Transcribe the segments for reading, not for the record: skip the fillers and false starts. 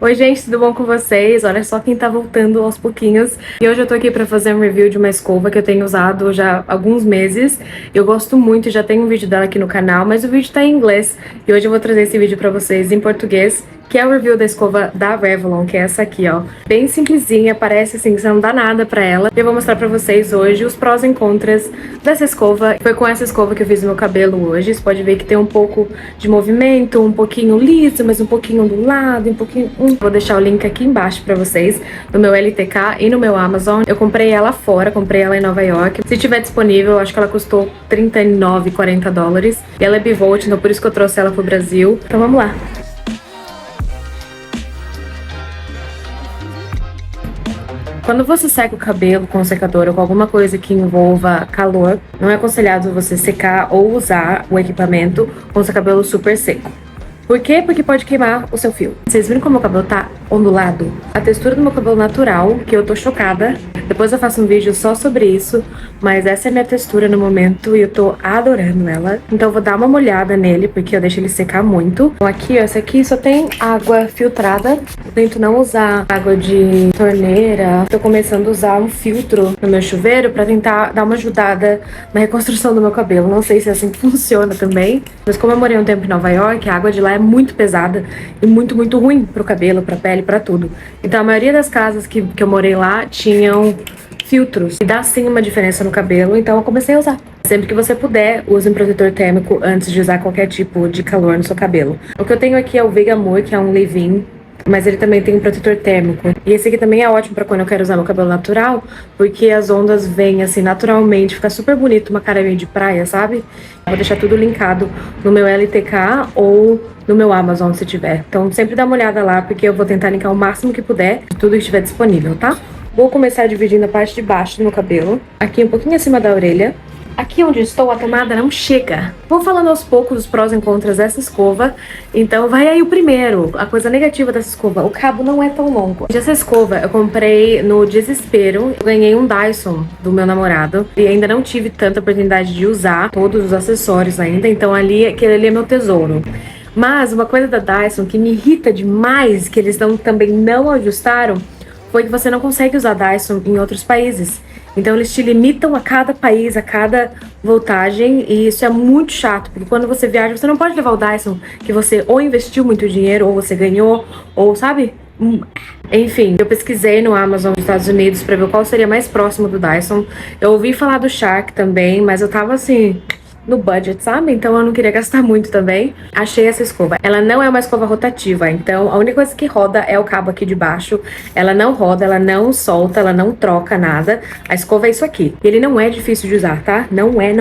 Oi gente, tudo bom com vocês? Olha só quem tá voltando aos pouquinhos. E hoje eu tô aqui pra fazer um review de uma escova que eu tenho usado já há alguns meses. Eu gosto muito, já tem um vídeo dela aqui no canal, mas o vídeo tá em inglês. E hoje eu vou trazer esse vídeo pra vocês em português, que é o review da escova da Revlon, que é essa aqui, ó. Bem simplesinha, parece assim que você não dá nada pra ela. E eu vou mostrar pra vocês hoje os prós e contras dessa escova. Foi com essa escova que eu fiz meu cabelo hoje. Você pode ver que tem um pouco de movimento, um pouquinho liso, mas um pouquinho do lado, um pouquinho... Vou deixar o link aqui embaixo pra vocês, no meu LTK e no meu Amazon. Eu comprei ela fora, comprei ela em Nova York. Se tiver disponível, acho que ela custou 39, 40 dólares. E ela é bivolt, então por isso que eu trouxe ela pro Brasil. Então vamos lá. Quando você seca o cabelo com secador ou com alguma coisa que envolva calor, não é aconselhado você secar ou usar o equipamento com seu cabelo super seco. Por quê? Porque pode queimar o seu fio. Vocês viram como o meu cabelo tá ondulado? A textura do meu cabelo natural, que eu tô chocada. Depois eu faço um vídeo só sobre isso, mas essa é a minha textura no momento e eu tô adorando ela. Então eu vou dar uma molhada nele, porque eu deixo ele secar muito. Então aqui, ó, essa aqui só tem água filtrada. Eu tento não usar água de torneira. Tô começando a usar um filtro no meu chuveiro pra tentar dar uma ajudada na reconstrução do meu cabelo. Não sei se é assim que funciona também, mas como eu morei um tempo em Nova York, a água de lá é muito pesada e muito ruim pro cabelo, pra pele, pra tudo. Então a maioria das casas que eu morei lá tinham filtros e dá sim uma diferença no cabelo, então eu comecei a usar. Sempre que você puder, use um protetor térmico antes de usar qualquer tipo de calor no seu cabelo. O que eu tenho aqui é o Vegamour, que é um leave-in, mas ele também tem um protetor térmico. E esse aqui também é ótimo pra quando eu quero usar meu cabelo natural, porque as ondas vêm assim naturalmente, fica super bonito, uma cara meio de praia, sabe? Vou deixar tudo linkado no meu LTK ou no meu Amazon, se tiver. Então sempre dá uma olhada lá, porque eu vou tentar linkar o máximo que puder de tudo que estiver disponível, tá? Vou começar dividindo a parte de baixo do meu cabelo, aqui um pouquinho acima da orelha. Aqui onde estou, a tomada não chega. Vou falando aos poucos os prós e contras dessa escova. Então vai aí o primeiro, a coisa negativa dessa escova. O cabo não é tão longo. Essa escova eu comprei no desespero. Eu ganhei um Dyson do meu namorado. E ainda não tive tanta oportunidade de usar todos os acessórios ainda. Então aquele ali é meu tesouro. Mas uma coisa da Dyson que me irrita demais, que eles também não ajustaram, foi que você não consegue usar Dyson em outros países. Então eles te limitam a cada país, a cada voltagem, e isso é muito chato, porque quando você viaja, você não pode levar o Dyson que você ou investiu muito dinheiro, ou você ganhou, ou sabe? Enfim, eu pesquisei no Amazon dos Estados Unidos pra ver qual seria mais próximo do Dyson. Eu ouvi falar do Shark também, mas eu tava assim... no budget, sabe? Então eu não queria gastar muito também. Achei essa escova. Ela não é uma escova rotativa, então a única coisa que roda é o cabo aqui de baixo. Ela não roda, ela não solta, ela não troca nada. A escova é isso aqui. Ele não é difícil de usar, tá? Não é.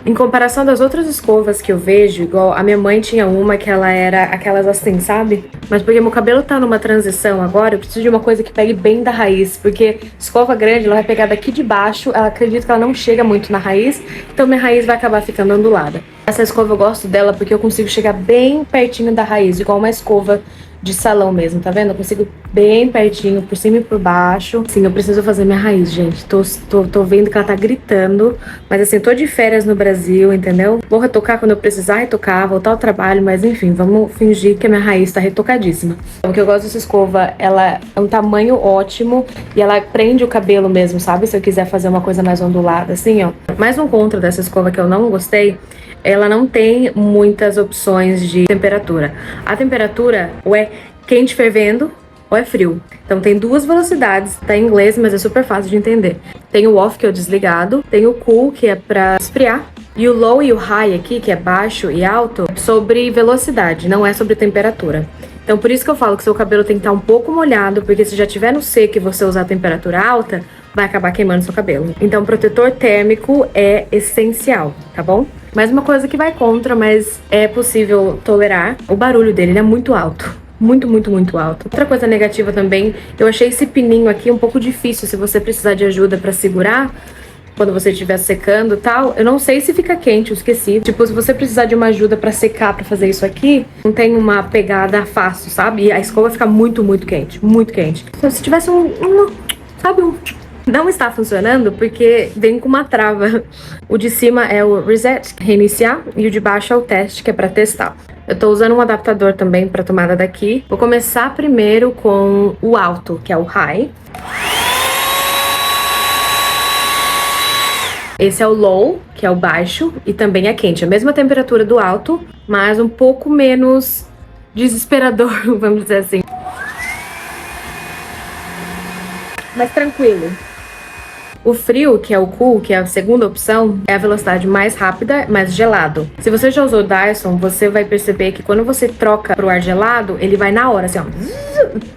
Em comparação das outras escovas que eu vejo, igual a minha mãe tinha uma que ela era aquelas assim, sabe? Mas porque meu cabelo tá numa transição agora, eu preciso de uma coisa que pegue bem da raiz, porque escova grande, ela vai pegar daqui de baixo, ela acredita que ela não chega muito na raiz, então minha raiz vai acabar ficando ondulada. Essa escova eu gosto dela porque eu consigo chegar bem pertinho da raiz, igual uma escova de salão mesmo, tá vendo? Eu consigo bem pertinho, por cima e por baixo. Sim, eu preciso fazer minha raiz, gente. Tô vendo que ela tá gritando, mas assim, tô de férias no Brasil, entendeu? Vou retocar quando eu precisar retocar, voltar ao trabalho, mas enfim, vamos fingir que a minha raiz tá retocadíssima. O que eu gosto dessa escova, ela é um tamanho ótimo e ela prende o cabelo mesmo, sabe? Se eu quiser fazer uma coisa mais ondulada, assim, ó. Mais um contra dessa escova que eu não gostei, ela não tem muitas opções de temperatura. A temperatura ou é quente fervendo ou é frio. Então tem duas velocidades, tá em inglês, mas é super fácil de entender. Tem o off, que é o desligado, tem o cool, que é pra esfriar, e o low e o high aqui, que é baixo e alto, sobre velocidade, não é sobre temperatura. Então por isso que eu falo que seu cabelo tem que estar um pouco molhado, porque se já tiver no seco e você usar a temperatura alta, vai acabar queimando seu cabelo. Então protetor térmico é essencial, tá bom? Mais uma coisa que vai contra, mas é possível tolerar, o barulho dele, ele é muito alto. Muito alto. Outra coisa negativa também, eu achei esse pininho aqui um pouco difícil, se você precisar de ajuda pra segurar, quando você estiver secando e tal. Eu não sei se fica quente, eu esqueci. Tipo, se você precisar de uma ajuda pra secar, pra fazer isso aqui, não tem uma pegada fácil, sabe? E a escova fica muito quente, muito quente. Então, se tivesse sabe, não está funcionando porque vem com uma trava. O de cima é o reset, reiniciar, e o de baixo é o teste, que é pra testar. Eu tô usando um adaptador também pra tomada daqui. Vou começar primeiro com o alto, que é o high. Esse é o low, que é o baixo, e também é quente. A mesma temperatura do alto, mas um pouco menos desesperador, vamos dizer assim. Mais tranquilo. O frio, que é o cool, que é a segunda opção, é a velocidade mais rápida, mais gelado. Se você já usou o Dyson, você vai perceber que quando você troca pro ar gelado, ele vai na hora, assim, ó.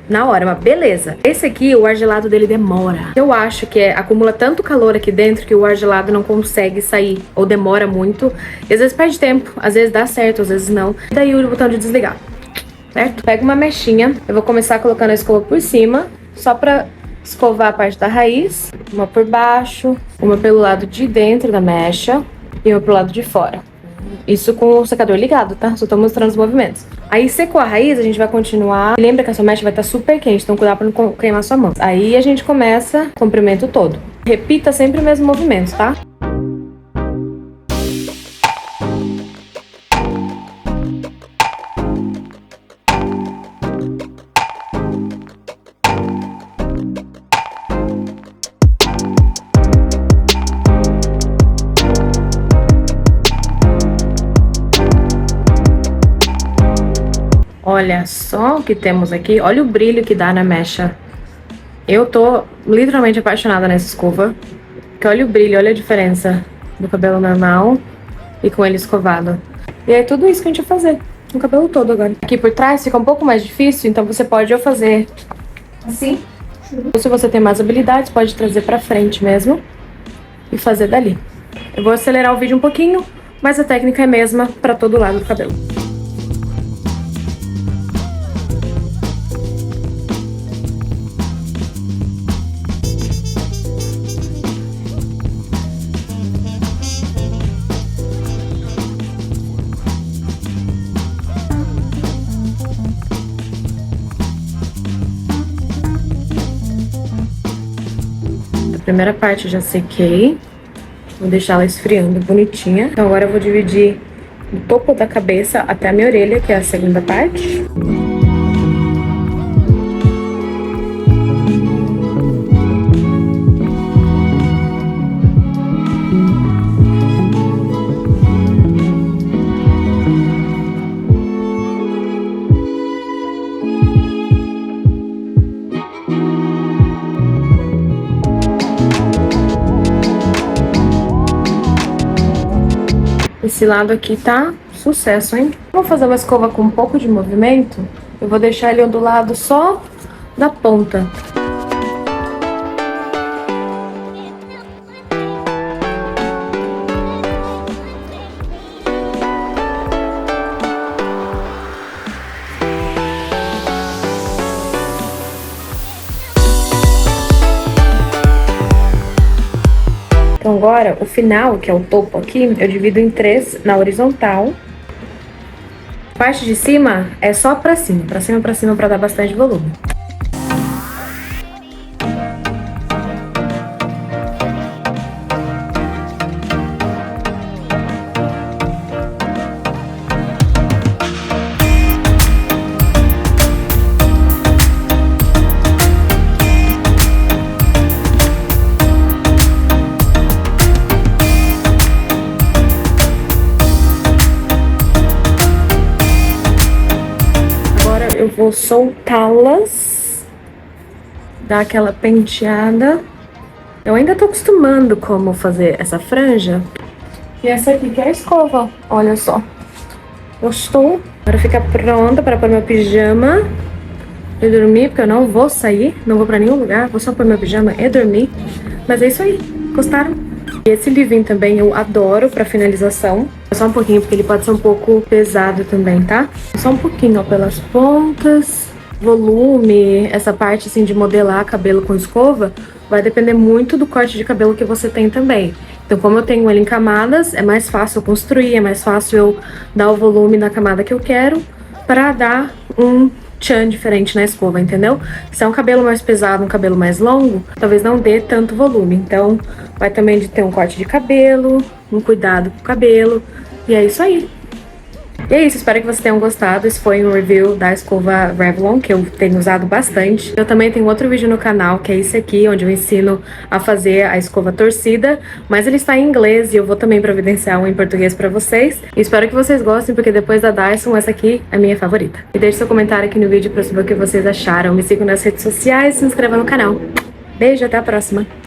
Na hora, mas beleza. Esse aqui, o ar gelado dele demora. Eu acho que acumula tanto calor aqui dentro que o ar gelado não consegue sair, ou demora muito. E às vezes perde tempo, às vezes dá certo, às vezes não. E daí o botão de desligar, certo? Pega uma mechinha, eu vou começar colocando a escova por cima, só pra escovar a parte da raiz, uma por baixo, uma pelo lado de dentro da mecha e uma pro lado de fora. Isso com o secador ligado, tá? Só tô mostrando os movimentos. Aí secou a raiz, a gente vai continuar. Lembra que a sua mecha vai estar super quente, então cuidado pra não queimar sua mão. Aí a gente começa o comprimento todo. Repita sempre o mesmo movimento, tá? Olha só o que temos aqui. Olha o brilho que dá na mecha. Eu tô literalmente apaixonada nessa escova. Porque olha o brilho, olha a diferença do cabelo normal e com ele escovado. E é tudo isso que a gente vai fazer no cabelo todo agora. Aqui por trás fica um pouco mais difícil, então você pode ou fazer assim. Ou se você tem mais habilidades, pode trazer pra frente mesmo e fazer dali. Eu vou acelerar o vídeo um pouquinho, mas a técnica é a mesma pra todo lado do cabelo. A primeira parte eu já sequei, vou deixar ela esfriando bonitinha. Então agora eu vou dividir o topo da cabeça até a minha orelha, que é a segunda parte. Esse lado aqui tá sucesso, hein? Vou fazer uma escova com um pouco de movimento. Eu vou deixar ele ondulado só da ponta. Então agora, o final, que é o topo aqui, eu divido em 3 na horizontal. A parte de cima é só pra cima, pra dar bastante volume. Eu vou soltá-las, dar aquela penteada. Eu ainda tô acostumando como fazer essa franja. E essa aqui que é a escova, olha só. Gostou? Agora fica pronta para pôr meu pijama e dormir, porque eu não vou sair, não vou pra nenhum lugar, vou só pôr meu pijama e dormir. Mas é isso aí, gostaram? E esse livrinho também eu adoro pra finalização. Só um pouquinho, porque ele pode ser um pouco pesado também, tá? Só um pouquinho, ó, pelas pontas. Volume, essa parte assim de modelar cabelo com escova, vai depender muito do corte de cabelo que você tem também. Então, como eu tenho ele em camadas, é mais fácil eu construir, é mais fácil eu dar o volume na camada que eu quero pra dar um tchan diferente na escova, entendeu? Se é um cabelo mais pesado, um cabelo mais longo, talvez não dê tanto volume. Então, vai também de ter um corte de cabelo, um cuidado com o cabelo, e é isso aí. E é isso, espero que vocês tenham gostado. Esse foi um review da escova Revlon, que eu tenho usado bastante. Eu também tenho outro vídeo no canal, que é esse aqui, onde eu ensino a fazer a escova torcida, mas ele está em inglês e eu vou também providenciar um em português pra vocês. E espero que vocês gostem, porque depois da Dyson, essa aqui é a minha favorita. E deixe seu comentário aqui no vídeo pra saber o que vocês acharam. Me sigam nas redes sociais e se inscreva no canal. Beijo, até a próxima!